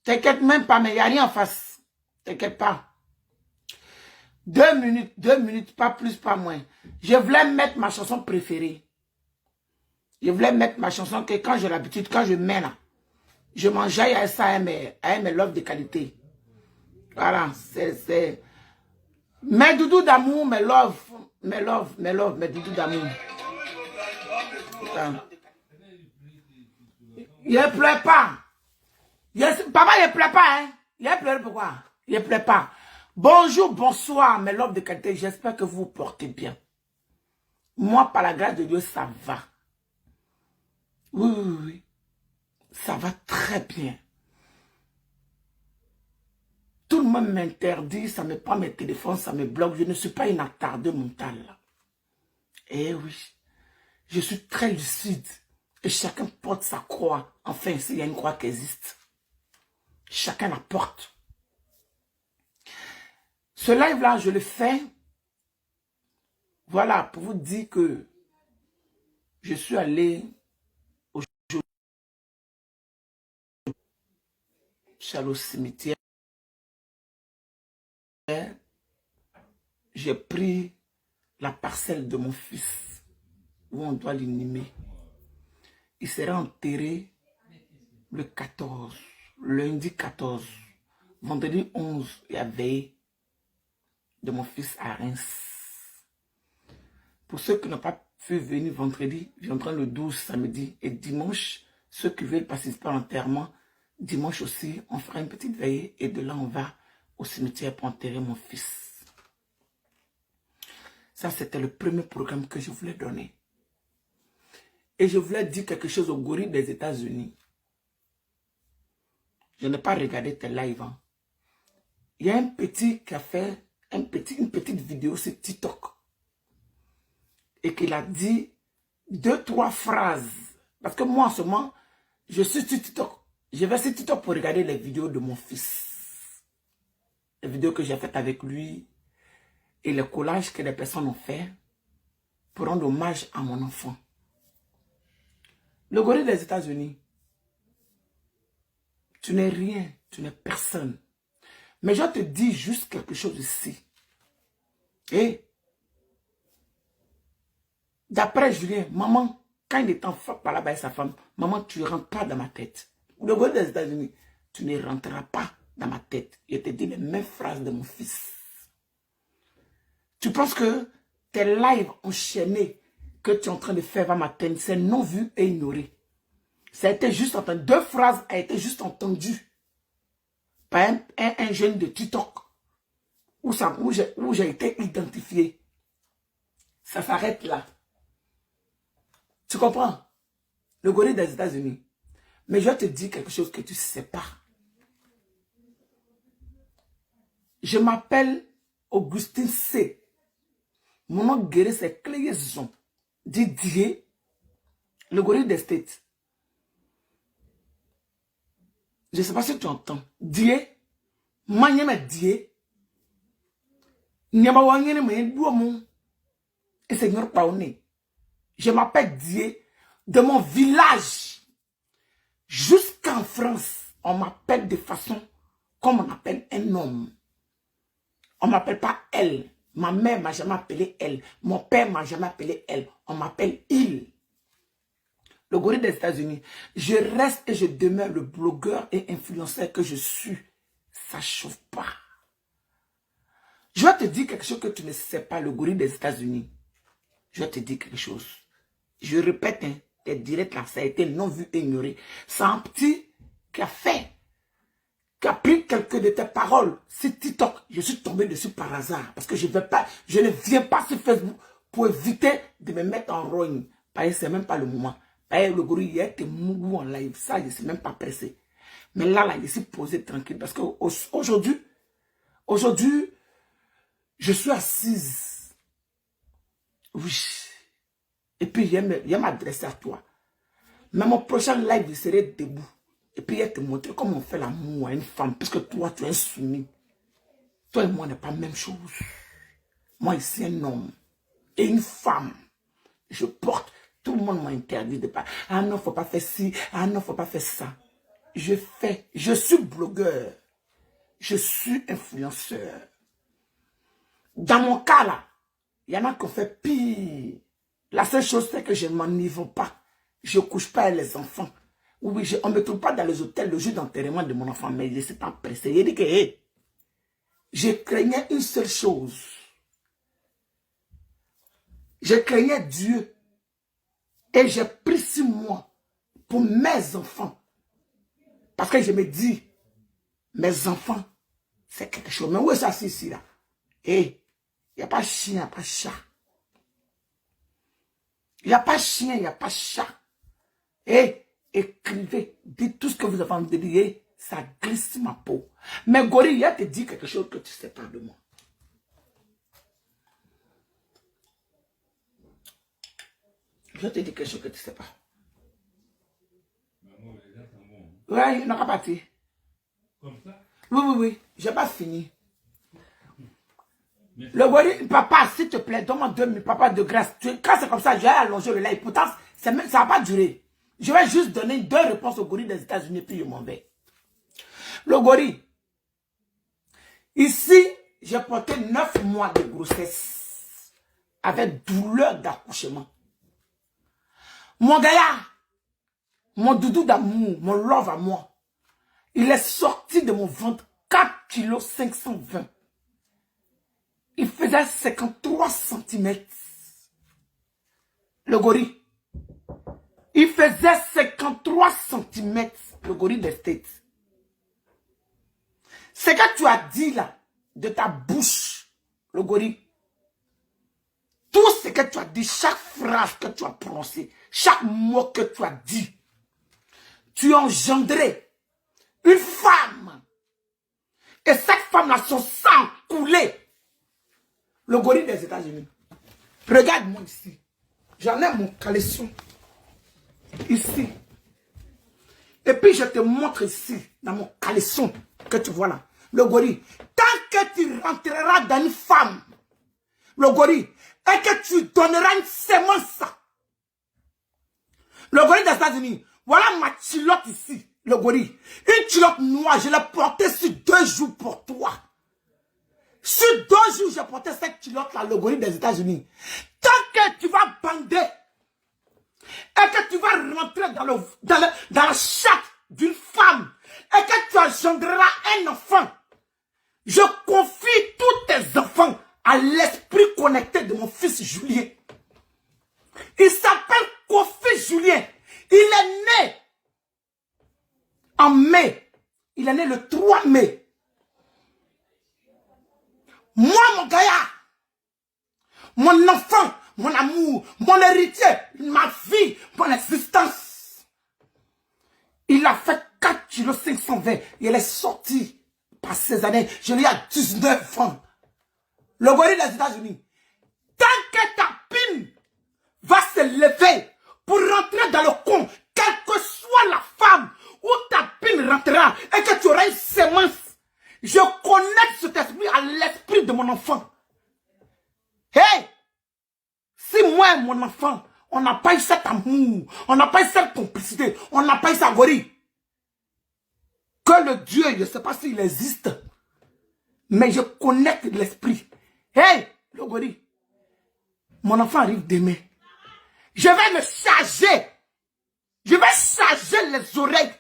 T'inquiète même pas, mais il n'y a rien en face. T'inquiète pas. 2 minutes, pas plus, pas moins. Je voulais mettre ma chanson préférée. Je voulais mettre ma chanson que quand j'ai l'habitude, quand je mets là, je mangeais à ça à mes love de qualité. Voilà, c'est... Mes doudous d'amour, mes love, mes doudous d'amour. Il ne pleure pas. Papa, il ne pleure pas, hein. Il pleure pourquoi? Il ne pleure pas. Bonjour, bonsoir, mes love de qualité. J'espère que vous vous portez bien. Moi, par la grâce de Dieu, ça va. Oui, oui, oui. Ça va très bien. Tout le monde m'interdit, ça me prend mes téléphones, ça me bloque. Je ne suis pas une attardée mentale. Eh oui. Je suis très lucide. Et chacun porte sa croix. Enfin, s'il y a une croix qui existe. Chacun la porte. Ce live-là, je le fais. Voilà, pour vous dire que je suis allé au cimetière. J'ai pris la parcelle de mon fils où on doit l'inhumer. Il sera enterré le 14, lundi 14, vendredi 11 et à veille de mon fils à Reims. Pour ceux qui n'ont pas pu venir vendredi, viendront le 12 samedi et dimanche. Ceux qui veulent participer à l'enterrement, dimanche aussi, on fera une petite veillée et de là on va au cimetière pour enterrer mon fils. Ça, c'était le premier programme que je voulais donner. Et je voulais dire quelque chose aux gorilles des États-Unis. Je n'ai pas regardé tes lives. Hein. Il y a un petit qui a fait une petite vidéo sur TikTok. Et qu'il a dit 2-3 phrases. Parce que moi, en ce moment, je suis sur TikTok. Je vais sur TikTok pour regarder les vidéos de mon fils. Les vidéos que j'ai faites avec lui. Et les collages que les personnes ont fait. Pour rendre hommage à mon enfant. Le gorille des États-Unis. Tu n'es rien. Tu n'es personne. Mais je te dis juste quelque chose ici. Et d'après Julien, maman, quand il est enfant par là-bas avec sa femme, maman, tu ne rentres pas dans ma tête. Le gorille des États-Unis, tu ne rentreras pas dans ma tête. Je te dis les mêmes phrases de mon fils. Tu penses que tes lives enchaînés que tu es en train de faire va m'atteindre, c'est non vu et ignoré. Ça a été juste entendu. 2 phrases a été juste entendues par un jeune de TikTok où j'ai été identifié. Ça s'arrête là. Tu comprends? Le gorille des États-Unis. Mais je vais te dire quelque chose que tu ne sais pas. Je m'appelle Augustine C. Mon nom guéri, c'est Cléison. Didier, le gorille des States. Je ne sais pas si tu entends. Dieu, Manyama Dieu. Et Seigneur Paoné. Je m'appelle Dieu. De mon village jusqu'en France, on m'appelle de façon comme on appelle un homme. On ne m'appelle pas elle. Ma mère ne m'a jamais appelé elle. Mon père ne m'a jamais appelé elle. On m'appelle il. Le gorille des États-Unis. Je reste et je demeure le blogueur et influenceur que je suis. Ça ne chauffe pas. Je vais te dire quelque chose que tu ne sais pas, le gorille des États-Unis. Je vais te dire quelque chose. Je répète, hein, tes directs là, ça a été non vu et ignoré. C'est un petit qui a fait, qui a pris quelques de tes paroles sur TikTok. Je suis tombé dessus par hasard. Parce que je ne viens pas sur Facebook pour éviter de me mettre en rogne. Parce que ce n'est même pas le moment. Parce que le gorille, il était mou en live. Ça, je ne suis même pas pressé. Mais là, je suis posé tranquille. Parce qu'aujourd'hui, je suis assise. Oui. Et puis, il va m'adresser à toi. Mais mon prochain live, il serait debout. Et puis, il va te montrer comment on fait l'amour à une femme. Puisque toi, tu es insoumis. Toi et moi, on n'est pas la même chose. Moi, ici, un homme. Et une femme. Je porte. Tout le monde m'a interdit de pas. Ah non, il ne faut pas faire ci. Ah non, il ne faut pas faire ça. je suis blogueur, je suis influenceur. Dans mon cas là, il y en a qui ont fait pire. La seule chose c'est que je ne m'enivre pas. Je ne couche pas avec les enfants. Oui, on ne me trouve pas dans les hôtels le jour d'enterrement de mon enfant, mais je suis pas pressé. Il dit que je craignais une seule chose. Je craignais Dieu. Et j'ai pris sur moi pour mes enfants. Parce que je me dis, mes enfants, c'est quelque chose. Mais où est ça ici là? Et il n'y a pas chien, il n'y a pas chat. Il n'y a pas chien, il n'y a pas chat. Et écrivez, dites tout ce que vous avez envie de dire, ça glisse ma peau. Mais Gorille, il te dit quelque chose que tu ne sais pas de moi. Je te dis quelque chose que tu ne sais pas. Ouais, il n'a pas parti. Comme ça? Oui. J'ai pas fini. Le Gorille, papa, s'il te plaît, donne-moi 2 minutes, papa, de grâce. Quand c'est comme ça, je vais allonger le live. Pourtant, ça ne va pas durer. Je vais juste donner 2 réponses au Gorille des États-Unis, puis je m'en vais. Le Gorille. Ici, j'ai porté 9 mois de grossesse. Avec douleur d'accouchement. Mon gars, mon doudou d'amour, mon love à moi, il est sorti de mon ventre 4 kg 520. Il faisait 53 cm. Le Gorille. Il faisait 53 cm. Le Gorille des States. Ce que tu as dit là, de ta bouche, le Gorille. Tout ce que tu as dit, chaque phrase que tu as prononcée, chaque mot que tu as dit, tu as engendré une femme. Et cette femme-là, son sang coulé. Le Gorille des États-Unis. Regarde-moi ici. J'en ai mon caleçon. Ici. Et puis je te montre ici, dans mon caleçon, que tu vois là. Le Gorille. Tant que tu rentreras dans une femme, le Gorille, et que tu donneras une sémence. Le Gorille des États-Unis. Voilà ma culotte ici. Le Gorille. Une culotte noire. Je l'ai portée sur 2 jours pour toi. Sur 2 jours, j'ai porté cette culotte-là, le Gorille des États-Unis. Tant que tu vas bander et que tu vas rentrer dans la chatte d'une femme et que tu engendreras un enfant, je confie tous tes enfants à l'esprit connecté de mon fils Julien. Il s'appelle Kofi Julien. Il est né en mai. Il est né le 3 mai. Moi, mon gars, mon enfant, mon amour, mon héritier, ma vie, mon existence. Il a fait 4 kg 520. Il est sorti par ces années. Je lui ai 19 ans. Le Gorille des États-Unis. Tant que ta pine va se lever pour rentrer dans le con, quelle que soit la femme où ta pine rentrera et que tu auras une sémence, je connecte cet esprit à l'esprit de mon enfant. Hey! Si moi et mon enfant, on n'a pas eu cet amour, on n'a pas eu cette complicité, on n'a pas eu ça, Gorille. Que le Dieu, je ne sais pas s'il existe, mais je connecte l'esprit. Hey! Le Gorille. Mon enfant arrive demain. Je vais me charger. Je vais charger les oreilles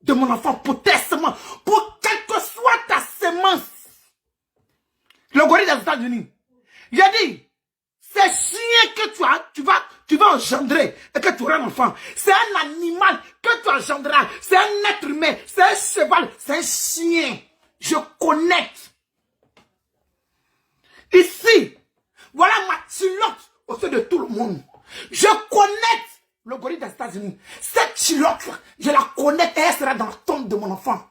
de mon enfant pour tes semences, pour quelle que soit ta semence. Le Gorille des États-Unis. J'ai dit, ces chiens que tu vas engendrer et que tu auras un enfant, c'est un animal que tu engendreras, c'est un être humain, c'est un cheval, c'est un chien. Je connecte. Ici, voilà ma culotte au sein de tout le monde. Je connecte le Gorille des États-Unis. Cette culotte-là, je la connecte et elle sera dans la tombe de mon enfant.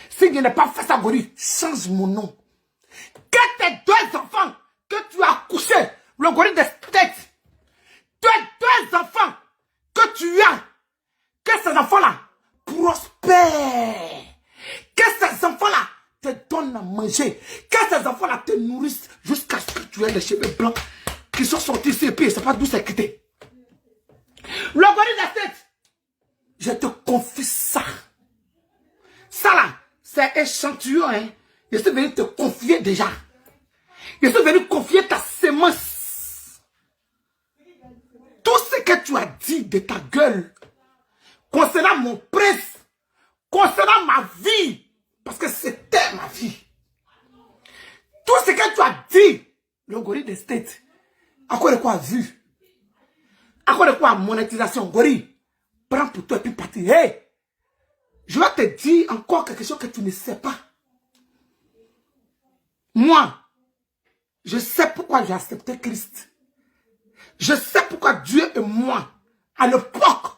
Si je n'ai pas fait ça, Gorille, change mon nom. Que tes 2 enfants que tu as accouchés, le Gorille des States, tes 2 enfants que tu as, que ces enfants-là prospèrent. Que ces enfants-là te donnent à manger. Que ces enfants-là te nourrissent jusqu'à ce que tu aies les cheveux blancs qui sont sortis ici et puis je ne sais pas d'où c'est quitté. Le Gorille des States, je te confie ça. Ça là, c'est échantillon. Hein. Je suis venu te confier déjà. Je suis venu confier ta sémence. Tout ce que tu as dit de ta gueule, concernant mon prince, concernant ma vie, parce que c'était ma vie. Tout ce que tu as dit, le gorille des States, à quoi de quoi vu? À quoi de quoi monétisation, gorille? Prends pour toi et puis partir. Hey! Je vais te dire encore quelque chose que tu ne sais pas. Moi, je sais pourquoi j'ai accepté Christ. Je sais pourquoi Dieu et moi, à l'époque,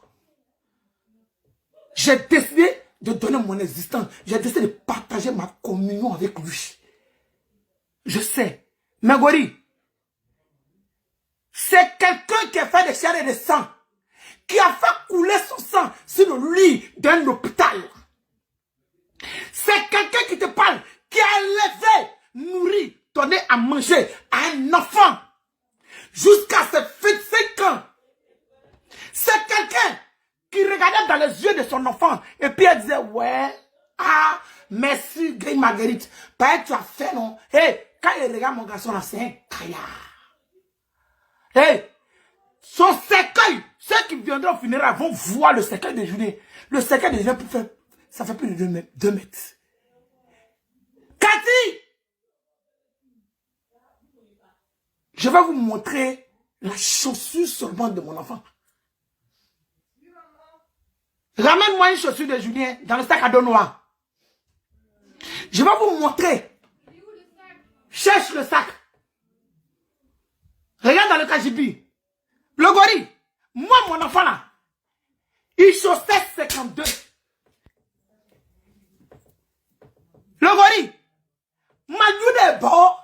j'ai décidé de donner mon existence. J'ai décidé de partager ma communion avec lui. Je sais. Mais Gori, c'est quelqu'un qui a fait des chair et des sang, qui a fait couler son sang sur le lit d'un hôpital. C'est quelqu'un qui te parle, qui a élevé, nourri, donné à manger à un enfant jusqu'à ses 25 ans. C'est quelqu'un qui regardait dans les yeux de son enfant et puis elle disait, ouais, ah, merci, Grey Marguerite. Parce que tu as fait, non? Hey, quand il regarde mon garçon là, c'est un caillard. Hey, son cercueil, ceux qui viendront au funérailles vont voir le cercueil de Julien. Le cercueil de Julien, ça fait plus de 2 mètres. Cathy, je vais vous montrer la chaussure seulement de mon enfant. Ramène-moi une chaussure de Julien dans le sac à dos noir. Je vais vous montrer. Cherche le sac. Regarde dans le KGB. Le gorille. Moi, mon enfant là, il chaussait 52. Le gorille. Ma est bon.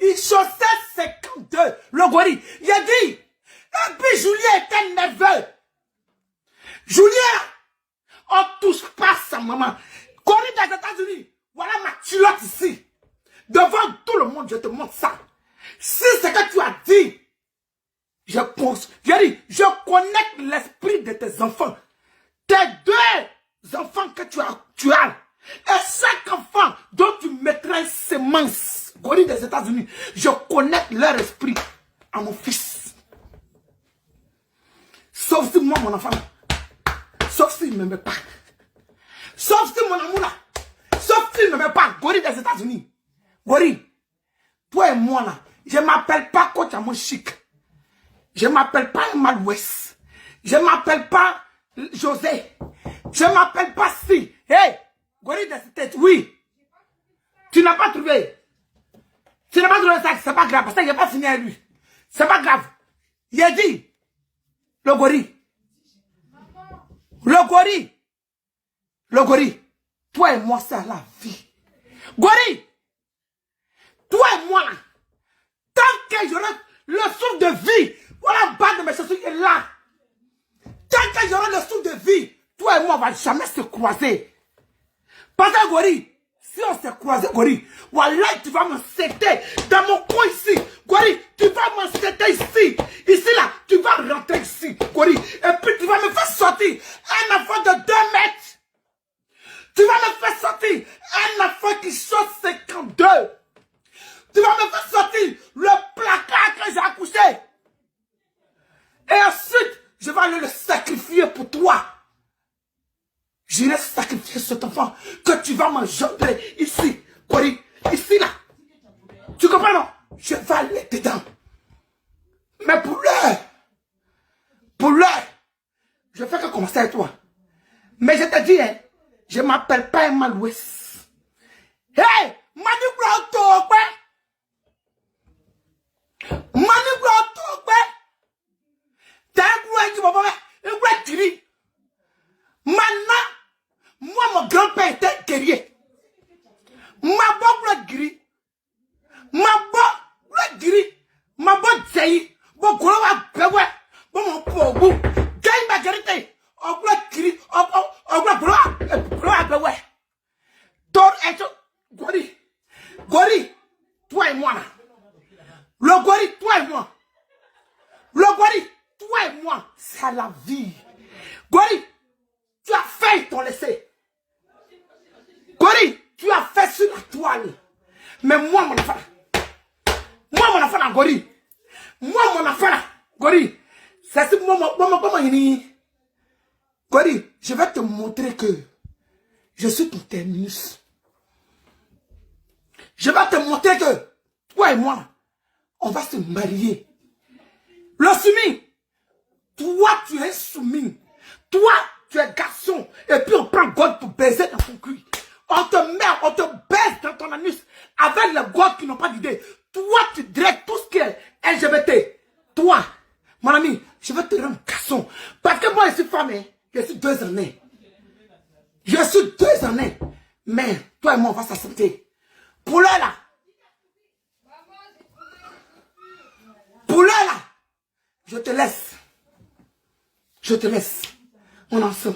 Il chaussait 52. Le gorille. Il a dit. Et puis Julien était nerveux. Julien, on ne touche pas sa maman. Gorille des États-Unis. Voilà ma culotte ici. Devant tout le monde, je te montre ça. Si ce que tu as dit, je pense, je connecte l'esprit de tes enfants. Tes 2 enfants que tu as. Et chaque enfant dont tu mettras une sémence, gorille des États-Unis, je connecte leur esprit à mon fils. Sauf si moi, mon enfant, sauf s'il ne m'aime pas. Sauf si mon amour là, sauf s'il ne m'aime pas, gorille des États-Unis. Gorille, toi et moi là, je ne m'appelle pas Coach Amon Chic. Je ne m'appelle pas Mal West. Je ne m'appelle pas José. Je ne m'appelle pas Si. Hey, gorille des States, oui. Tu n'as pas trouvé. Tu n'as pas trouvé ça, c'est pas grave, parce que je n'ai pas fini avec lui. C'est pas grave. Il a dit, le gorille. Le gorille. Le gorille. Toi et moi, c'est la vie. Gorille. Toi et moi, là, tant que j'aurai le souffle de vie, voilà, bas de mes chaussures est là. Tant que j'aurai le souffle de vie, toi et moi, on ne va jamais se croiser. Parce que, gorille, si on se croise, gorille, voilà, tu vas m'encêter dans mon coin ici. Gorille, tu vas m'encêter ici. Ici, là, tu vas rentrer ici, gorille. Et puis, tu vas me faire sortir un enfant de 2 mètres. Tu vas me faire sortir un enfant qui saute 52. Tu vas me faire sortir le placard que j'ai accouché. Et ensuite, je vais aller le sacrifier pour toi. J'irai sacrifier cet enfant que tu vas m'engendrer ici. Gorille, ici là. Tu comprends non? Je vais aller dedans. Mais pour l'heure, je fais que commencer avec toi. Mais je te dis, hein, je ne m'appelle pas Emma Louis. Hey, manipulateur, maintenant, moi, mon grand-père était guerrier. Ma bonne gris. Ma bonne gris. Ma bonne taille. Mon gros bewe. Mon pauvre. Gagne ma guérité. On voit gris. On voit gros bewe. Tor et Gori. Gori. Toi et moi là. Le Gori, toi et moi. Le Gori, toi et moi. C'est la vie. Gori. Tu as failli t'en laisser. Mais moi, mon enfant, là, Gori. Moi, mon enfant, là, Gori. C'est Gori, je vais te montrer que je suis ton terminus. Je vais te montrer que toi et moi, on va se marier. Le soumis, toi, tu es soumis. Toi, tu es garçon. Et puis, on prend God pour baiser dans ton cul. On te met, on te baise dans ton anus avec les God qui n'ont pas d'idée. Toi, tu directes tout ce qui est LGBT. Toi, mon ami, je vais te rendre garçon. Parce que moi, je suis femme, hein. Je suis 2 années. Je suis 2 années. Mais toi et moi, on va s'accepter. Pour l'heure là. Pour l'heure là. Je te laisse. Je te laisse. On en sort.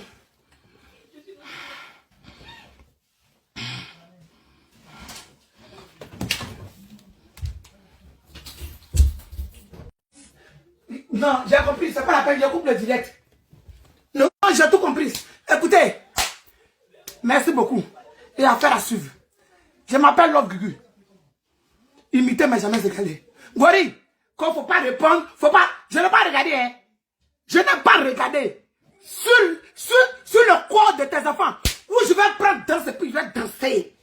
Non, j'ai compris. C'est pas la peine. Je coupe le direct. Non, j'ai tout compris. Écoutez. Merci beaucoup. Et affaire à suivre. Je m'appelle Love Gugu. Imiter mais jamais égalé. Gori, quand il ne faut pas répondre, faut pas. Je n'ai pas regardé, hein. Je n'ai pas regardé. Sur le corps de tes enfants, où je vais prendre danser, puis je vais danser.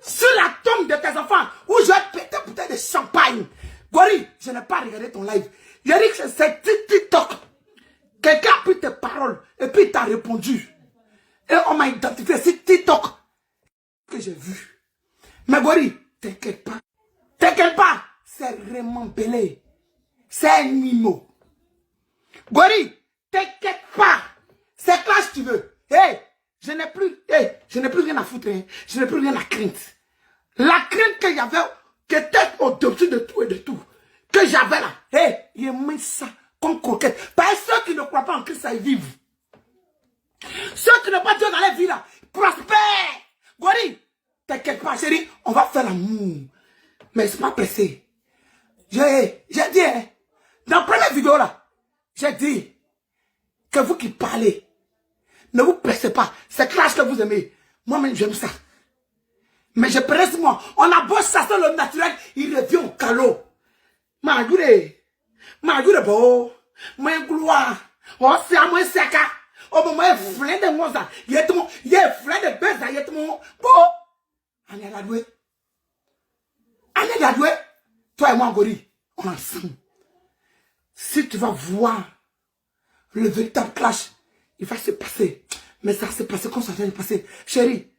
Sur la tombe de tes enfants, où je vais péter bouteille de champagne. Gori, je n'ai pas regardé ton live. J'ai dit que c'est TikTok. Quelqu'un a pris tes paroles et puis il t'a répondu. Et on m'a identifié sur TikTok que j'ai vu. Mais Gori, t'inquiète pas. T'inquiète pas. C'est vraiment belé. C'est un mimo. Gori, t'inquiète pas. C'est classe tu veux. Hey, je n'ai plus rien à foutre. Hein. Je n'ai plus rien à craindre. La crainte que j'avais, qui était au-dessus de tout et de tout, que j'avais là, hey, il met ça comme coquette. Parce que ceux qui ne croient pas en Christ, ça y vivent. Ceux qui n'ont pas Dieu dans la vie là, prospèrent. Gori, t'inquiète pas, chérie, on va faire l'amour. Mais c'est pas pressé. J'ai dit, hein, dans la première vidéo là, j'ai dit que vous qui parlez, ne vous pressez pas. C'est clash que vous aimez. Moi-même, j'aime ça. Mais je presse moi. On a beau chasser le naturel, il revient au calot. Majure bo. Moi, gloire. Oh, c'est à moi, c'est à oh, moi, flin de moi, ça. Il y a flin de bête, il y a tout mon. Bon. On est là-doué. On est là-doué. Toi et moi, Gori, on est ensemble. Si tu vas voir le véritable clash, il va se passer. Mais ça s'est passé comme ça vient de passer. Chérie,